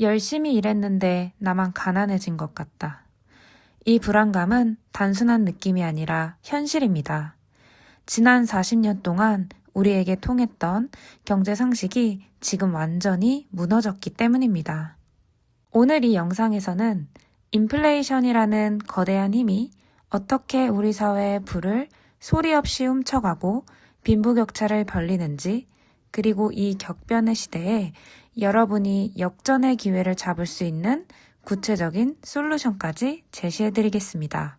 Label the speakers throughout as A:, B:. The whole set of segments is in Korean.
A: 열심히 일했는데 나만 가난해진 것 같다. 이 불안감은 단순한 느낌이 아니라 현실입니다. 지난 40년 동안 우리에게 통했던 경제 상식이 지금 완전히 무너졌기 때문입니다. 오늘 이 영상에서는 인플레이션이라는 거대한 힘이 어떻게 우리 사회의 부를 소리 없이 훔쳐가고 빈부격차를 벌리는지, 그리고 이 격변의 시대에 여러분이 역전의 기회를 잡을 수 있는 구체적인 솔루션까지 제시해드리겠습니다.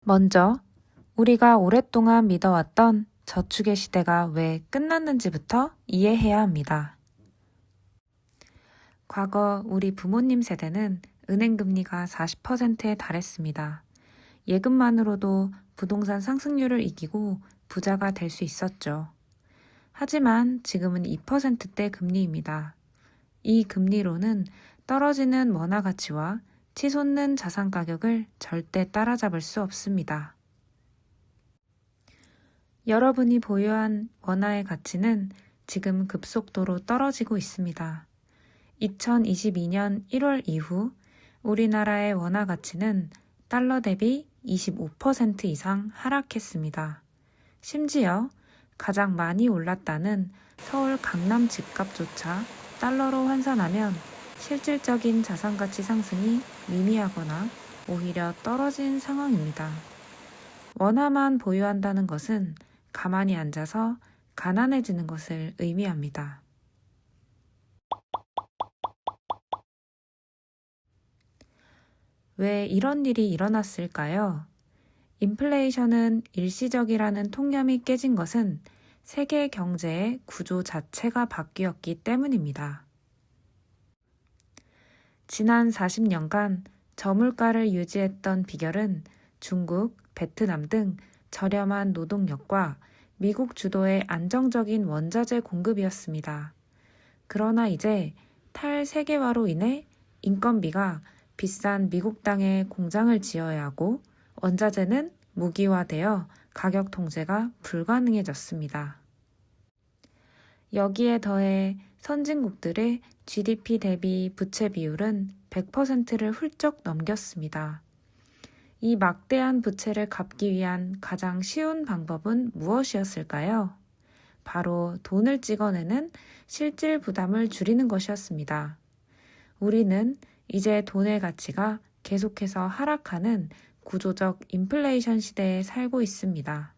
A: 먼저 우리가 오랫동안 믿어왔던 저축의 시대가 왜 끝났는지부터 이해해야 합니다. 과거 우리 부모님 세대는 은행 금리가 40%에 달했습니다. 예금만으로도 부동산 상승률을 이기고 부자가 될 수 있었죠. 하지만 지금은 2%대 금리입니다. 이 금리로는 떨어지는 원화 가치와 치솟는 자산 가격을 절대 따라잡을 수 없습니다. 여러분이 보유한 원화의 가치는 지금 급속도로 떨어지고 있습니다. 2022년 1월 이후 우리나라의 원화 가치는 달러 대비 25% 이상 하락했습니다. 심지어 가장 많이 올랐다는 서울 강남 집값조차 달러로 환산하면 실질적인 자산가치 상승이 미미하거나 오히려 떨어진 상황입니다. 원화만 보유한다는 것은 가만히 앉아서 가난해지는 것을 의미합니다. 왜 이런 일이 일어났을까요? 인플레이션은 일시적이라는 통념이 깨진 것은 세계 경제의 구조 자체가 바뀌었기 때문입니다. 지난 40년간 저물가를 유지했던 비결은 중국, 베트남 등 저렴한 노동력과 미국 주도의 안정적인 원자재 공급이었습니다. 그러나 이제 탈세계화로 인해 인건비가 비싼 미국 땅에 공장을 지어야 하고 원자재는 무기화되어 가격 통제가 불가능해졌습니다. 여기에 더해 선진국들의 GDP 대비 부채 비율은 100%를 훌쩍 넘겼습니다. 이 막대한 부채를 갚기 위한 가장 쉬운 방법은 무엇이었을까요? 바로 돈을 찍어내는 실질 부담을 줄이는 것이었습니다. 우리는 이제 돈의 가치가 계속해서 하락하는 구조적 인플레이션 시대에 살고 있습니다.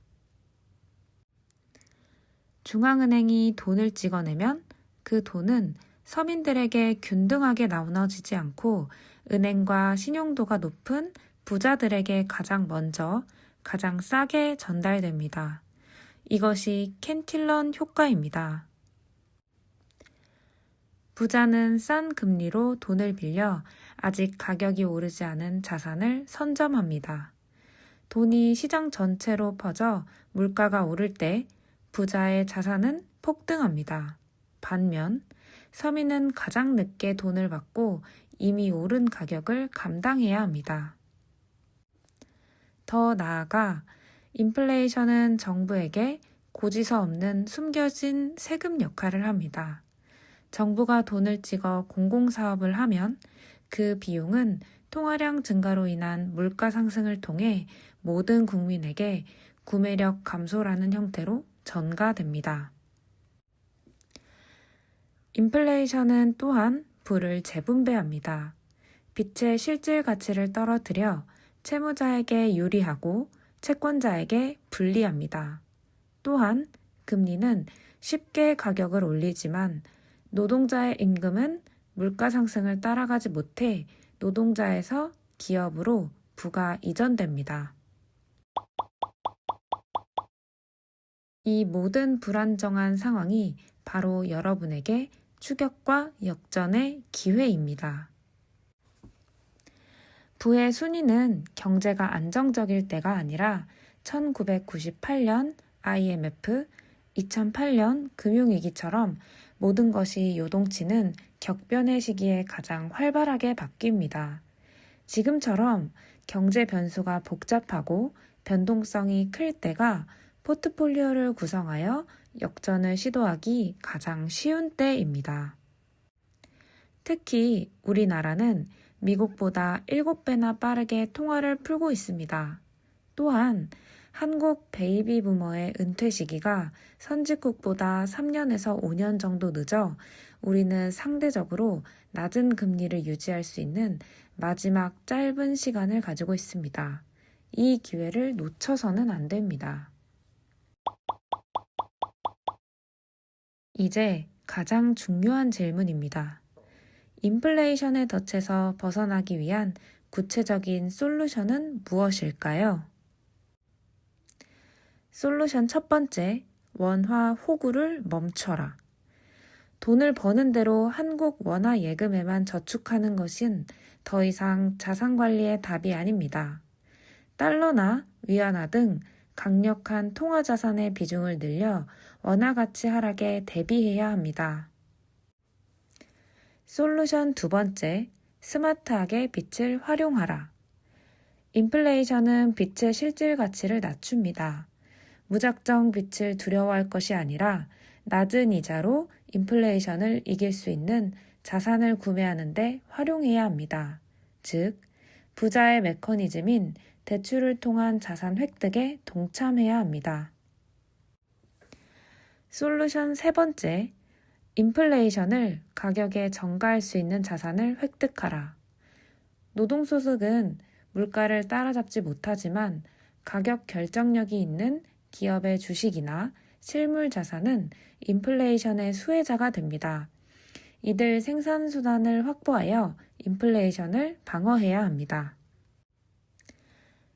A: 중앙은행이 돈을 찍어내면 그 돈은 서민들에게 균등하게 나눠지지 않고 은행과 신용도가 높은 부자들에게 가장 먼저 가장 싸게 전달됩니다. 이것이 캔틸런 효과입니다. 부자는 싼 금리로 돈을 빌려 아직 가격이 오르지 않은 자산을 선점합니다. 돈이 시장 전체로 퍼져 물가가 오를 때 부자의 자산은 폭등합니다. 반면 서민은 가장 늦게 돈을 받고 이미 오른 가격을 감당해야 합니다. 더 나아가 인플레이션은 정부에게 고지서 없는 숨겨진 세금 역할을 합니다. 정부가 돈을 찍어 공공사업을 하면 그 비용은 통화량 증가로 인한 물가 상승을 통해 모든 국민에게 구매력 감소라는 형태로 전가됩니다. 인플레이션은 또한 부를 재분배합니다. 빚의 실질 가치를 떨어뜨려 채무자에게 유리하고 채권자에게 불리합니다. 또한 금리는 쉽게 가격을 올리지만 노동자의 임금은 물가 상승을 따라가지 못해 노동자에서 기업으로 부가 이전됩니다. 이 모든 불안정한 상황이 바로 여러분에게 추격과 역전의 기회입니다. 부의 순위는 경제가 안정적일 때가 아니라 1998년 IMF, 2008년 금융위기처럼 모든 것이 요동치는 격변의 시기에 가장 활발하게 바뀝니다. 지금처럼 경제 변수가 복잡하고 변동성이 클 때가 포트폴리오를 구성하여 역전을 시도하기 가장 쉬운 때입니다. 특히 우리나라는 미국보다 7배나 빠르게 통화를 풀고 있습니다. 또한 한국 베이비 부머의 은퇴 시기가 선진국보다 3년에서 5년 정도 늦어 우리는 상대적으로 낮은 금리를 유지할 수 있는 마지막 짧은 시간을 가지고 있습니다. 이 기회를 놓쳐서는 안 됩니다. 이제 가장 중요한 질문입니다. 인플레이션의 덫에서 벗어나기 위한 구체적인 솔루션은 무엇일까요? 솔루션 첫 번째, 원화 호구를 멈춰라. 돈을 버는 대로 한국 원화 예금에만 저축하는 것은 더 이상 자산 관리의 답이 아닙니다. 달러나 위안화 등 강력한 통화 자산의 비중을 늘려 원화 가치 하락에 대비해야 합니다. 솔루션 두 번째, 스마트하게 빛을 활용하라. 인플레이션은 빛의 실질 가치를 낮춥니다. 무작정 빛을 두려워할 것이 아니라 낮은 이자로 인플레이션을 이길 수 있는 자산을 구매하는 데 활용해야 합니다. 즉, 부자의 메커니즘인 대출을 통한 자산 획득에 동참해야 합니다. 솔루션 세 번째, 인플레이션을 가격에 전가할 수 있는 자산을 획득하라. 노동소득은 물가를 따라잡지 못하지만 가격 결정력이 있는 기업의 주식이나 실물 자산은 인플레이션의 수혜자가 됩니다. 이들 생산수단을 확보하여 인플레이션을 방어해야 합니다.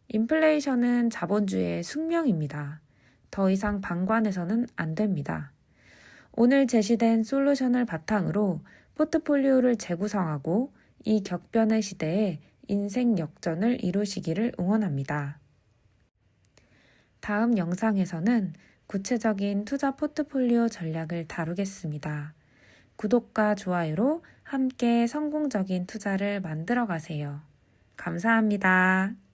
A: 인플레이션은 자본주의의 숙명입니다. 더 이상 방관해서는 안 됩니다. 오늘 제시된 솔루션을 바탕으로 포트폴리오를 재구성하고 이 격변의 시대에 인생 역전을 이루시기를 응원합니다. 다음 영상에서는 구체적인 투자 포트폴리오 전략을 다루겠습니다. 구독과 좋아요로 함께 성공적인 투자를 만들어 가세요. 감사합니다.